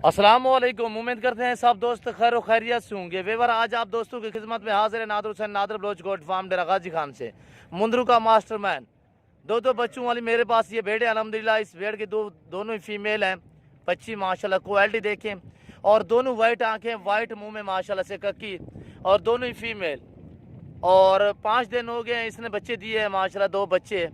अस्सलाम वालेकुम। उम्मीद करते हैं सब दोस्त खैर और खैरियत से होंगे। वेवर आज आप दोस्तों की खिदमत में हाजिर है नादर हुसैन नादर बलोच गोट फार्म डेरा गाजी खान से, मुंद्रू का मास्टरमैन। दो बच्चों वाली मेरे पास ये भेड़ है अल्हम्दुलिल्लाह। इस भेड़ की दोनों ही फीमेल हैं। बच्ची माशाल्लाह क्वालिटी देखें, और दोनों वाइट आंखें, वाइट मुंह में माशाल्लाह से कक्की, और दोनों ही फीमेल। और 5 दिन हो गए हैं इसने बच्चे दिए हैं माशाल्लाह, 2 बच्चे।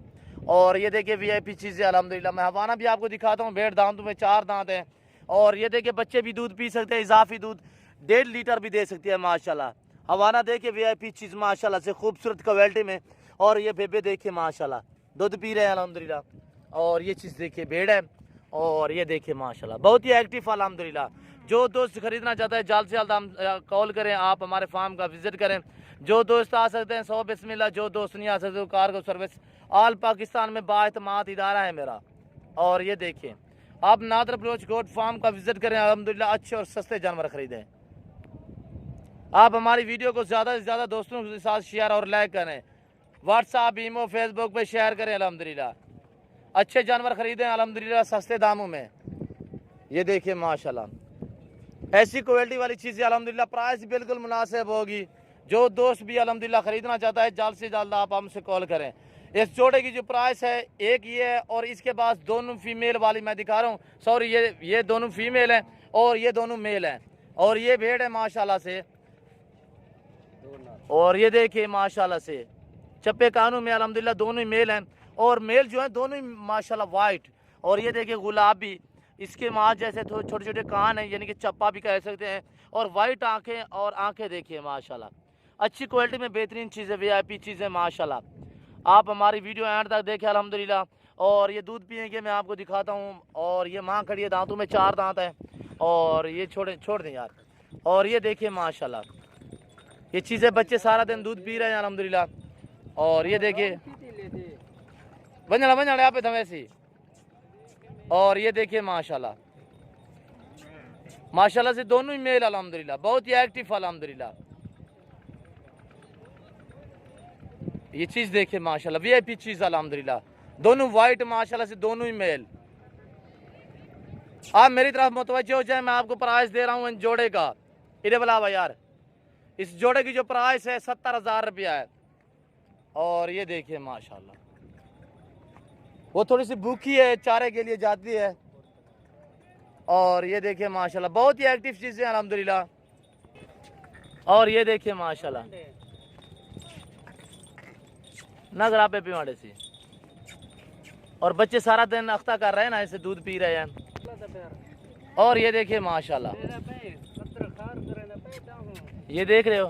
और ये देखिए वीआईपी चीज़ें अल्हम्दुलिल्लाह। मैं हवाना भी आपको दिखाता हूँ। भेड़ दांतों में 4 दांत हैं, और ये देखिए बच्चे भी दूध पी सकते हैं, इजाफी दूध 1.5 लीटर भी दे सकती है माशाल्लाह। हवाना देखिए वीआईपी चीज़ माशाल्लाह से खूबसूरत क्वालिटी में। और ये बेबे देखिए माशाल्लाह दूध पी रहे हैं अल्हम्दुलिल्लाह। और ये चीज़ देखिए भेड़ है, और ये देखिए माशाल्लाह बहुत ही एक्टिव अल्हम्दुलिल्लाह। जो दोस्त खरीदना चाहता है जल्द से जल्द हम कॉल करें, आप हमारे फार्म का विजिट करें। जो दोस्त आ सकते हैं 100 बिस्मिल्लाह, जो दोस्त नहीं आ सकते कार्गो सर्विस ऑल पाकिस्तान में बाएतमाद इदारा है मेरा। और ये देखिए आप नादर बलोच गोट फार्म का विजिट करें, अल्हम्दुलिल्लाह अच्छे और सस्ते जानवर खरीदें। आप हमारी वीडियो को ज़्यादा से ज़्यादा दोस्तों के साथ शेयर और लाइक करें, व्हाट्सएप ईमो फेसबुक पे शेयर करें। अल्हम्दुलिल्लाह अच्छे जानवर खरीदें अल्हम्दुलिल्लाह सस्ते दामों में। ये देखिए माशाल्लाह ऐसी क्वालिटी वाली चीज़ें अल्हम्दुलिल्लाह, प्राइस बिल्कुल मुनासिब होगी। जो दोस्त भी अल्हम्दुलिल्लाह खरीदना चाहता है जल्द से जल्द आप हमसे कॉल करें। इस जोड़े की जो प्राइस है एक ये है, और इसके पास दोनों फीमेल वाली मैं दिखा रहा हूँ। सॉरी ये दोनों फीमेल हैं और ये दोनों मेल हैं। और ये भेड़ है माशाल्लाह से, और ये देखिए माशाल्लाह से चप्पे कानों में अल्हम्दुलिल्लाह दोनों ही मेल हैं। और मेल जो है दोनों ही माशाल्लाह वाइट। और ये देखिए गुलाबी, इसके माँ जैसे छोटे छोटे कान हैं, यानी कि चप्पा भी कह सकते हैं। और वाइट आंखें, और आंखें देखिए माशाल्लाह अच्छी क्वालिटी में बेहतरीन चीज़ें, वीआईपी चीज़ें माशाल्लाह। आप हमारी वीडियो एंड तक देखें अल्हम्दुलिल्लाह। और ये दूध पिएंगे मैं आपको दिखाता हूँ। और ये माँ खड़ी है, दांतों में 4 दांत है। और ये छोड़ दें यार। और ये देखिए माशाल्लाह ये चीज़ें बच्चे सारा दिन दूध पी रहे हैं अल्हम्दुलिल्लाह। और ये देखिए बंजड़ा यहाँ पे धमेसी। और ये देखिए माशाल्लाह माशाल्लाह से दोनों ही मेल अल्हम्दुलिल्लाह, बहुत ही एक्टिव अल्हम्दुलिल्लाह। ये चीज़ देखिए माशाल्लाह वीआईपी चीज़ अल्हम्दुलिल्लाह, दोनों वाइट माशाल्लाह से दोनों ही मेल। आप मेरी तरफ मुतवज्जो हो जाए, मैं आपको प्राइस दे रहा हूँ इन जोड़े का। इधर बुलावा यार। इस जोड़े की जो प्राइस है 70,000 रुपया है। और ये देखिए माशाल्लाह वो थोड़ी सी भूखी है, चारे के लिए जाती है। और ये देखिए माशाल्लाह बहुत ही एक्टिव चीज़ें अल्हम्दुलिल्लाह। और ये देखिए माशाल्लाह नजर आप पिवाड़े से। और बच्चे सारा दिन अख्ता कर रहे हैं ना, ऐसे दूध पी रहे हैं। और ये देखिए माशाल्लाह ये देख रहे हो।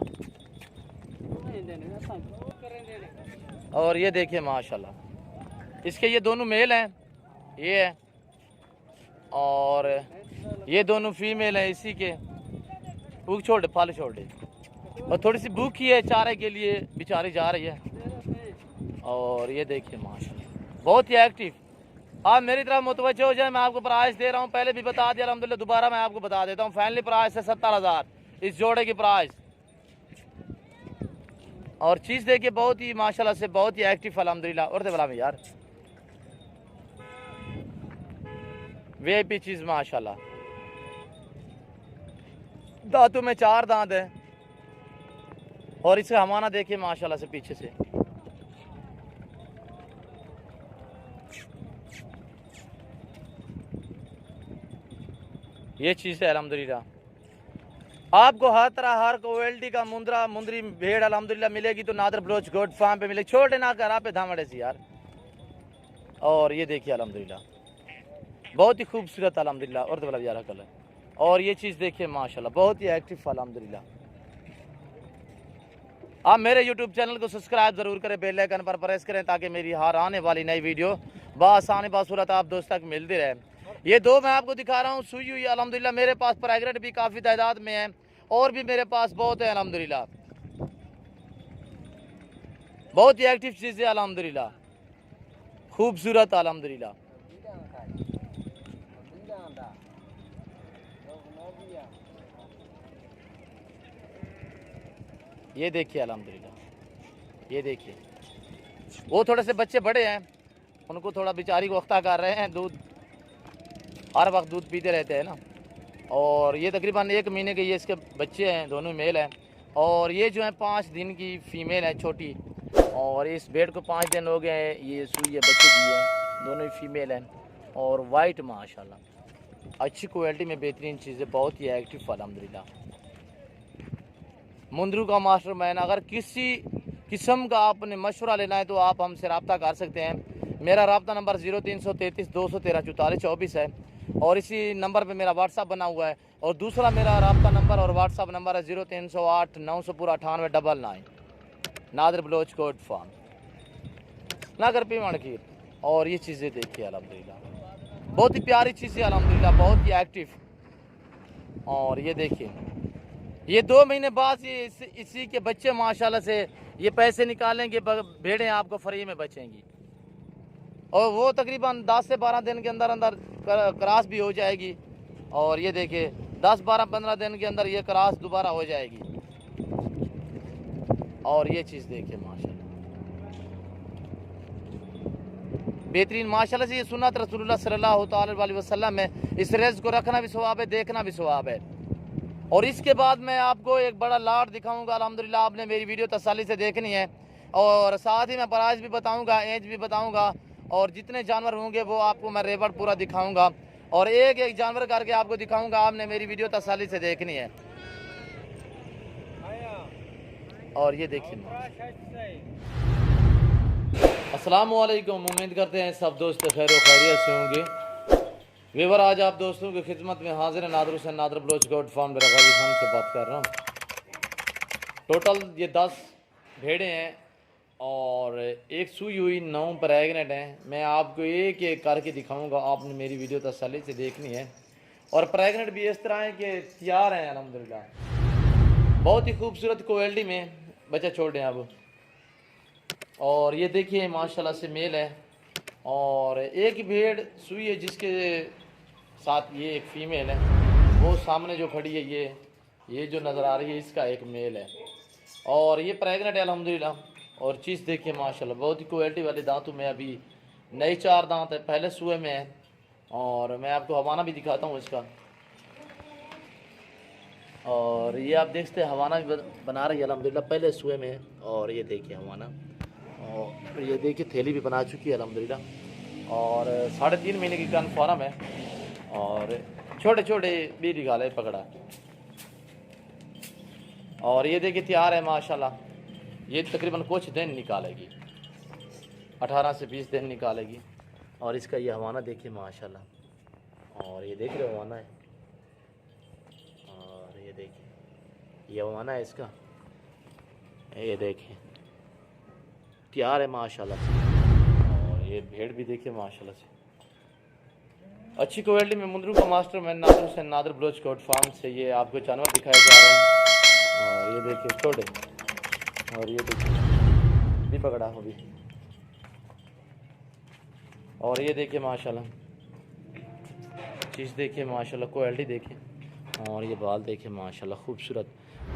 और ये देखिए माशाल्लाह इसके ये दोनों मेल हैं, ये है। और ये दोनों फीमेल हैं इसी के। भूख छोड़ दे, फल छोड़ दे। और थोड़ी सी भूखी है, चारे के लिए बेचारी जा रही है। और ये देखिए माशाल्लाह बहुत ही एक्टिव। आप मेरी तरफ मुतवज्जो हो जाए, मैं आपको प्राइस दे रहा हूँ, पहले भी बता दिया अल्हम्दुलिल्लाह, दोबारा मैं आपको बता देता हूँ। फाइनली प्राइस है 70,000 इस जोड़े की प्राइस। और चीज़ देखिए बहुत ही माशाल्लाह से बहुत ही एक्टिव अल्हम्दुलिल्लाह। और दे बला में यार वीआईपी चीज़ माशाल्लाह, दांतों में 4 दांत है। और इसका हमाना देखिए माशाल्लाह से पीछे से। ये चीज़ है अल्हम्दुलिल्लाह। आपको हर तरह हर क्वालिटी का मुंदरी भेड़ अल्हम्दुलिल्लाह मिलेगी तो नादर बलोच गोट फार्म पे मिलेगी। छोटे ना कर पे धामड़े से यार। और ये देखिए अल्हम्दुलिल्लाह बहुत ही खूबसूरत अल्हम्दुलिल्लाह। और तो यार कलर। और ये चीज़ देखिए माशाल्लाह बहुत ही एक्टिव अल्हम्दुलिल्लाह। आप मेरे YouTube चैनल को सब्सक्राइब ज़रूर करें, बेल आइकन पर प्रेस करें ताकि मेरी हर आने वाली नई वीडियो बआसानी बासूरत आप दोस्त तक मिलती रहे। ये 2 मैं आपको दिखा रहा हूँ सुई हुई अल्हम्दुलिल्लाह। मेरे पास प्राइग्रेट भी काफ़ी तादाद में है, और भी मेरे पास बहुत है अल्हम्दुलिल्लाह। बहुत ही एक्टिव चीज़ें अल्हम्दुलिल्लाह, खूबसूरत अल्हम्दुलिल्लाह। ये देखिए अल्हम्दुलिल्लाह ये देखिए वो थोड़े से बच्चे बड़े हैं, उनको थोड़ा बेचारी को अख्ता कर रहे हैं। दूध हर वक्त दूध पीते रहते हैं ना। और ये तकरीबन 1 महीने के ये इसके बच्चे हैं, दोनों मेल हैं। और ये जो है 5 दिन की फ़ीमेल है छोटी। और इस बेड को 5 दिन हो गए हैं, ये सुई है बच्चे दी है, दोनों ही फीमेल हैं। और वाइट माशाल्लाह अच्छी क्वालिटी में बेहतरीन चीज़ें, बहुत ही एक्टिव अल्हम्दुलिल्लाह। मुंद्रू का मास्टर मैन, अगर किसी किस्म का आपने मशवरा लेना है तो आप हमसे रब्ता कर सकते हैं। मेरा रब्ता नंबर 0333 213 44 24 है और इसी नंबर पे मेरा व्हाट्सअप बना हुआ है। और दूसरा मेरा रब्ता नंबर और व्हाट्सअप नंबर है 0308 900 पूरा 9899 नादर बलोच कोट फार्म नागर पीमण की। और ये चीज़ें देखिए अल्हम्दुलिल्लाह, बहुत ही प्यारी चीज़ें अल्हम्दुलिल्लाह, बहुत ही एक्टिव। और ये देखिए ये 2 महीने बाद ये इसी के बच्चे माशाल्लाह से ये पैसे निकालेंगे, भेड़ें आपको फ्री में बचेंगी। और वो तकरीबन 10 से 12 दिन के अंदर अंदर क्रॉस भी हो जाएगी। और ये देखिए 10, 12, 15 दिन के अंदर ये क्रॉस दोबारा हो जाएगी। और ये चीज़ देखिए माशाल्लाह बेहतरीन माशाल्लाह से। ये सुन्नत रसूलुल्लाह सल्लल्लाहु अलैहि वसल्लम है, इस रेज़ को रखना भी सवाब है, देखना भी सवाब है। और इसके बाद मैं आपको एक बड़ा लाट दिखाऊंगा अल्हम्दुलिल्लाह। आपने मेरी वीडियो तसल्ली से देखनी है और साथ ही मैं प्राइस भी बताऊंगा, एज भी बताऊंगा और जितने जानवर होंगे वो आपको मैं रेवड़ पूरा दिखाऊंगा और एक एक जानवर करके आपको दिखाऊंगा। आपने मेरी वीडियो तसल्ली से देखनी है। और ये देखिए अस्सलाम वालेकुम, उम्मीद करते हैं सब दोस्त खैर व खैरियत से होंगे। वेवर आज आप दोस्तों की खिदमत में हाजिर है नादर हुसैन नादर बलोच गोट फार्म डरागाजी खान से बात कर रहा हूँ। टोटल ये 10 भेड़ें हैं और एक सुई हुई 9 प्रेग्नेंट हैं। मैं आपको एक एक करके दिखाऊंगा, आपने मेरी वीडियो तसल्ली से देखनी है। और प्रेग्नेंट भी इस तरह है कि तैयार हैं अल्हम्दुलिल्लाह, बहुत ही खूबसूरत क्वालिटी में बच्चा छोड़े हैं अब। और ये देखिए माशाल्लाह से मेल है और एक भेड़ सुई है जिसके साथ ये एक फीमेल है। वो सामने जो खड़ी है ये जो नज़र आ रही है इसका एक मेल है और ये प्रेग्नेंट है अल्हम्दुलिल्लाह। और चीज़ देखिए माशाल्लाह बहुत ही क्वालिटी वाले दांतों में, अभी नए 4 दांत है, पहले सुए में है। और मैं आपको हवाना भी दिखाता हूँ इसका। और ये आप देखते हैं हवाना भी बना रही है अल्हम्दुलिल्लाह, पहले सुए में है। और ये देखिए हवाना, और ये देखिए थैली भी बना चुकी है अल्हम्दुलिल्लाह। और 3.5 महीने की कन्फर्म है और छोटे छोटे भी निकाले पकड़ा। और ये देखिए तैयार है माशाल्लाह। ये तकरीबन कुछ दिन निकालेगी, 18 से 20 दिन निकालेगी। और इसका ये हवाना देखिए माशाल्लाह। और ये देख रहे हो हवाना है, और ये देखिए ये हवाना है इसका, ये देखिए तैयार है माशाल्लाह से। और ये भेड़ भी देखिए माशाल्लाह से अच्छी क्वालिटी में। मुंद्रू का master man Nadir Hussain Nadir Baloch Kot farm से ये आपको जानवर दिखाए जा रहे हैं। और ये देखिए छोटे, और ये देखिए भी पकड़ा हो भी। और ये देखिए माशाल्लाह चीज़ देखिए माशाल्लाह, क्वालिटी देखिए। और ये बाल देखिए माशाल्लाह खूबसूरत,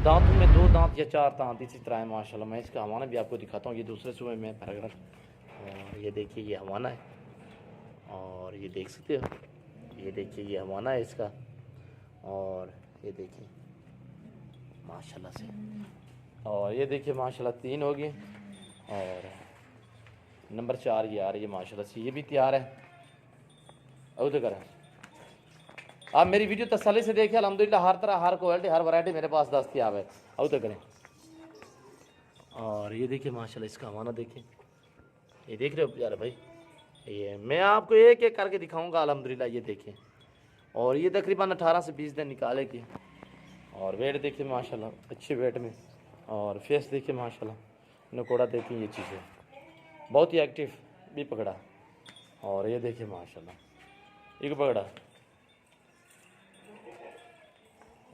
दांतों में 2 दांत या 4 दांत इसी तरह है माशाल्लाह। मैं इसका हवाना भी आपको दिखाता हूँ, ये दूसरे सुबह में पैराग्राफ। और ये देखिए ये हवाना है और ये देख सकते हो, ये देखिए ये हवाना है इसका। और ये देखिए माशाल्लाह से। और ये देखिए माशाल्लाह 3 होगी और नंबर 4 ये आ रही है माशाल्लाह से, ये भी तैयार है। अब तो करें आप मेरी वीडियो तसल्ली से देखिए अल्हम्दुलिल्लाह, हर तरह हर क्वालिटी हर वैरायटी मेरे पास दस्तयाब है। अब तो करें। और ये देखिए माशाल्लाह इसका हवाना देखिए, ये देख रहे हो प्यारे भाई, ये मैं आपको एक एक करके दिखाऊंगा अल्हम्दुलिल्लाह। ये देखिए और ये तकरीबन 18 से 20 दिन निकालेगी। और वेट देखिए माशाल्लाह अच्छे वेट में। और फेस देखिए माशाल्लाह, नकोड़ा देखिए, ये चीज़ें बहुत ही एक्टिव भी पकड़ा। और ये देखिए माशाल्लाह एक पकड़ा।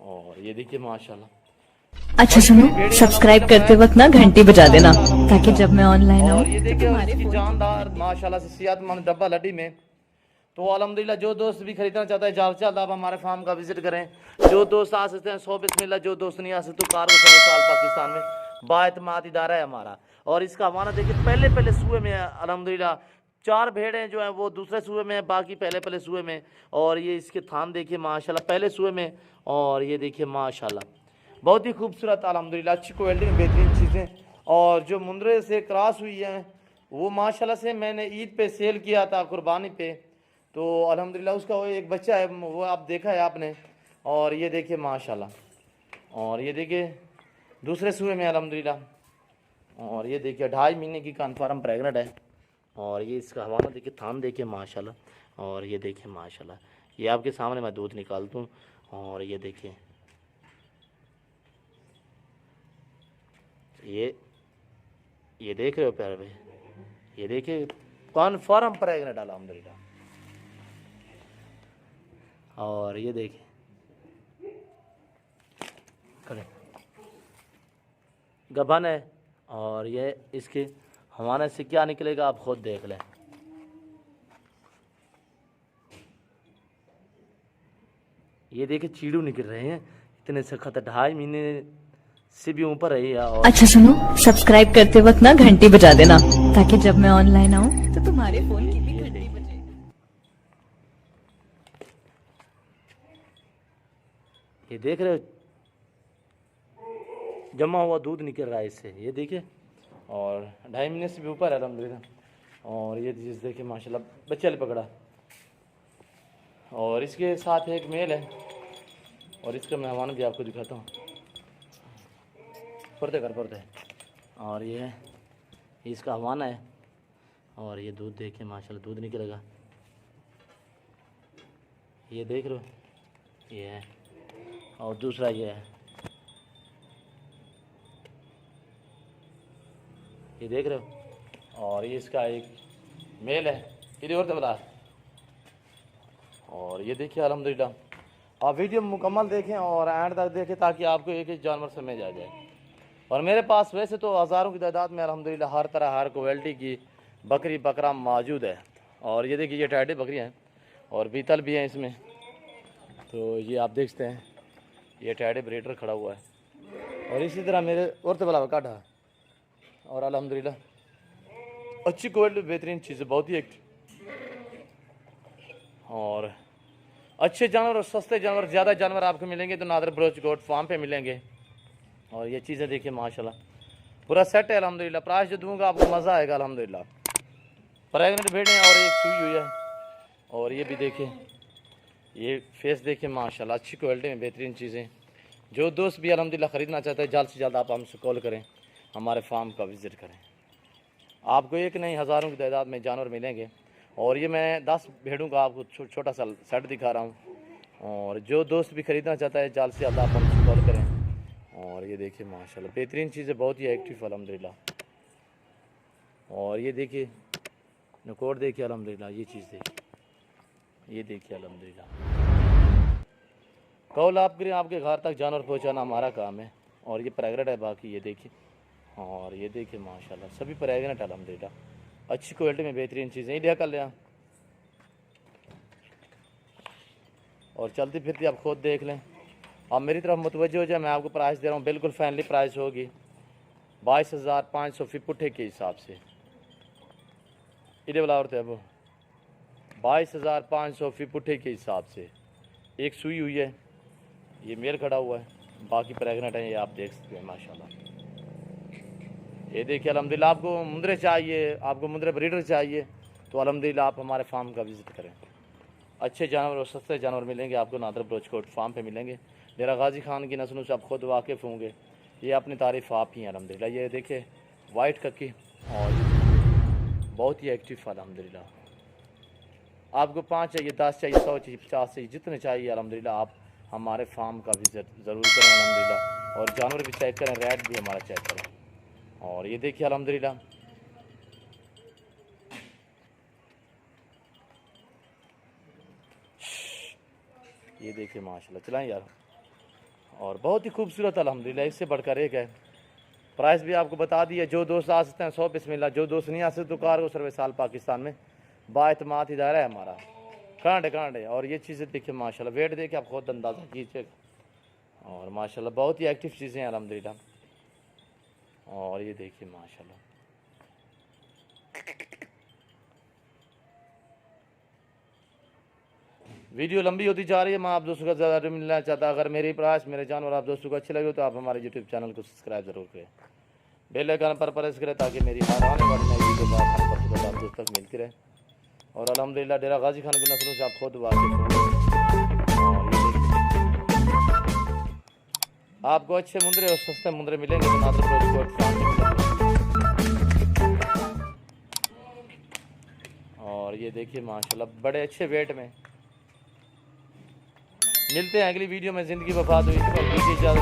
और ये देखिए माशाल्लाह। अच्छा सुनो, सब्सक्राइब करते वक्त ना घंटी बजा देना ताकि जब मैं ऑनलाइन आऊँ। और ये देखिए इसकी जानदार माशाल्लाह से सेहतमंद डब्बा लड्डी में। तो अल्हम्दुलिल्लाह जो दोस्त भी खरीदना चाहता है जल्द से जल्द आप हमारे फार्म का विजिट करें। जो दोस्त आ सकते हैं 100 बिस्मिल्लाह, जो दोस्त नहीं आ सकते तो कार साल पाकिस्तान में बाएतमाद इदारा है हमारा। और इसका हमारा देखिए पहले सुए में अल्हम्दुलिल्लाह 4 भेड़ें जो हैं वो दूसरे सूए में हैं, बाकी पहले पहले सूए में। और ये इसके थान देखिए माशाल्लाह पहले सूए में। और ये देखिए माशाल्लाह बहुत ही खूबसूरत अल्हम्दुलिल्लाह, अच्छी क्वालिटी में बेहतरीन चीज़ें। और जो मुंद्रे से क्रॉस हुई है वो माशाल्लाह से मैंने ईद पे सेल किया था, कुर्बानी पे, तो अल्हम्दुलिल्लाह उसका वो एक बच्चा है, वो आप देखा है आपने। और ये देखिए माशाल्लाह, और ये देखिए दूसरे सूए में अल्हम्दुलिल्लाह। और ये देखिए 2.5 महीने की कन्फर्म प्रेग्नेंट है। और ये इसका हवाना देखिए, थान देखिए माशाल्लाह। और ये देखिए माशाल्लाह, ये आपके सामने मैं दूध निकालता हूँ। और ये देखिए ये देख रहे हो प्यारे भाई, ये देखिए कन्फर्म प्रेग्नेंट अल्हम्दुलिल्लाह। और ये देखिए गबन है। और ये इसके हमारे से क्या निकलेगा आप खुद देख लें। ये देखिए चीड़ू निकल रहे हैं इतने सख्त, 2.5 महीने से भी ऊपर है ये। और अच्छा सुनो, सब्सक्राइब करते वक्त ना घंटी बजा देना, ताकि जब मैं ऑनलाइन आऊँ तो तुम्हारे फोन की भी घंटी बजे। ये देख रहे हो जमा हुआ दूध निकल रहा है इससे, ये देखिए। और 2.5 महीने से भी ऊपर है अल्हम्दुलिल्लाह। और ये चीज़ देखिए माशाल्लाह बच्चे ने पकड़ा। और इसके साथ एक मेल है। और इसका मेहमान भी आपको दिखाता हूँ, पर्दे। और ये इसका हवाना है। और ये दूध देखिए माशाल्लाह, दूध निकलेगा, ये देख लो ये है। और दूसरा ये है, ये देख रहे हो। और ये इसका एक मेल है, इधर और दबला। और ये देखिए अल्हम्दुलिल्लाह, आप वीडियो मुकम्मल देखें और एंड तक देखें ताकि आपको एक एक जानवर समझ आ जाए। और मेरे पास वैसे तो हज़ारों की तादाद में अल्हम्दुलिल्लाह हर तरह हर क्वालिटी की बकरी बकरा मौजूद है। और ये देखिए ये टैडी बकरियाँ हैं और बीतल भी हैं इसमें। तो ये आप देखते हैं ये टैडी ब्रीडर खड़ा हुआ है। और इसी तरह मेरे और तबला काटा। और अल्हम्दुलिल्लाह अच्छी क्वालिटी बेहतरीन चीज़ें, बहुत ही एक। और अच्छे जानवर और सस्ते जानवर, ज़्यादा जानवर आपको मिलेंगे तो नादर बलोच गोट फार्म पे मिलेंगे। और ये चीज़ें देखिए माशाल्लाह पूरा सेट है अल्हम्दुलिल्लाह। प्राइस जो दूंगा आपको मज़ा आएगा अल्हम्दुलिल्लाह। प्रेग्नेंट भेड़ें और एक सुई हुई है। और ये भी देखिए, ये फेस देखिए माशाल्लाह, अच्छी क्वालिटी में बेहतरीन चीज़ें। जो दोस्त भी अल्हम्दुलिल्लाह ख़रीदना चाहते हैं जल्द से जल्द आप हमसे कॉल करें, हमारे फार्म का विज़िट करें। आपको एक नहीं हज़ारों की तादाद में जानवर मिलेंगे। और ये मैं 10 भेड़ों का आपको छोटा सा सेट दिखा रहा हूँ। और जो दोस्त भी ख़रीदना चाहता है जल्द से जल्द आप हमसे कॉल करें। और ये देखिए माशाल्लाह बेहतरीन चीज़ें, बहुत ही एक्टिव अल्हम्दुलिल्लाह। और ये देखिए नकोर देखिए अल्हम्दुलिल्लाह, ये चीज़ देखिए, ये देखिए अल्हम्दुलिल्लाह। कॉल आप करें, आपके घर तक जानवर पहुंचाना हमारा काम है। और ये प्रेग्नेंट है बाकी, ये देखिए। और ये देखिए माशाल्लाह सभी प्रेग्नेंट अल्हम्दुलिल्लाह, अच्छी क्वालिटी में बेहतरीन चीज़ें। इंडिया कर लें और चलती फिरती आप खुद देख लें। आप मेरी तरफ मुतवज्जो हो जाए, मैं आपको प्राइस दे रहा हूँ, बिल्कुल फैमिली प्राइस होगी 22,500 फी पुट्ठे के हिसाब से। इधे वाला और थे वो 22,500 फी पुट्ठे के हिसाब से। एक सुई हुई है, ये मेल खड़ा हुआ है, बाकी प्रेग्नेंट है, ये आप देख सकते हैं माशाल्लाह। ये देखिए अल्हम्दुलिल्लाह। आपको मुंद्रे चाहिए, आपको मुंद्रे ब्रीडर चाहिए तो अल्हम्दुलिल्लाह आप हमारे फार्म का विज़िट करें। अच्छे जानवर और सस्ते जानवर मिलेंगे आपको, नादर बलोच फार्म पे मिलेंगे। डेरा गाजी खान की नस्लों से आप खुद वाकिफ़ होंगे, ये अपनी तारीफ़ आप ही हैं अल्हम्दुलिल्लाह। ये देखिए वाइट कक्की और बहुत ही एक्टिव अल्हम्दुलिल्लाह। आपको 5 चाहिए, 10 चाहिए, 100 चाहिए, 50 चाहिए, जितने चाहिए अल्हम्दुलिल्लाह आप हमारे फार्म का विज़िट ज़रूर करें अल्हम्दुलिल्लाह। और जानवर भी चेक करें, रेट भी हमारा चेक करें। और ये देखिए अल्हम्दुलिल्लाह ये देखिए माशाल्लाह, चलाएं यार। और बहुत ही खूबसूरत अल्हम्दुलिल्लाह, इससे बढ़कर एक है। प्राइस भी आपको बता दिया। जो दोस्त आ सकते हैं 100 बिस्मिल्लाह, जो दोस्त नहीं आ सकते तो कार को सर्वे साल पाकिस्तान में बाएतमाद इदारा है हमारा, कांडे। और ये चीज़ें देखिए माशाल्लाह, वेट देखिए आप खुद अंदाज़ा कीजिए। और माशाल्लाह बहुत ही एक्टिव चीज़ें हैं अल्हम्दुलिल्लाह। और ये देखिए माशाल्लाह वीडियो लंबी होती जा रही है, मैं आप दोस्तों का ज़्यादा मिलना चाहता। अगर मेरी प्रयास मेरे जानवर आप दोस्तों को अच्छे लगे तो आप हमारे यूट्यूब चैनल को सब्सक्राइब जरूर करें, बेल आइकन पर प्रेस करें ताकि मेरी हर आने वाली नई वीडियो का आप दोस्तों तक मिलती रहे। और अल्हम्दुलिल्लाह डेरा गाजी खान की नस्लों से आप खुद वाकिफ होंगे। आपको अच्छे मुंदरे और सस्ते मुंदरे मिलेंगे तो नादर ब्लोच गोट फार्म में मिलेंगे। और ये देखिए माशाल्लाह बड़े अच्छे वेट में। मिलते हैं अगली वीडियो में। ज़िंदगी वफात हुई तो इजाज़त।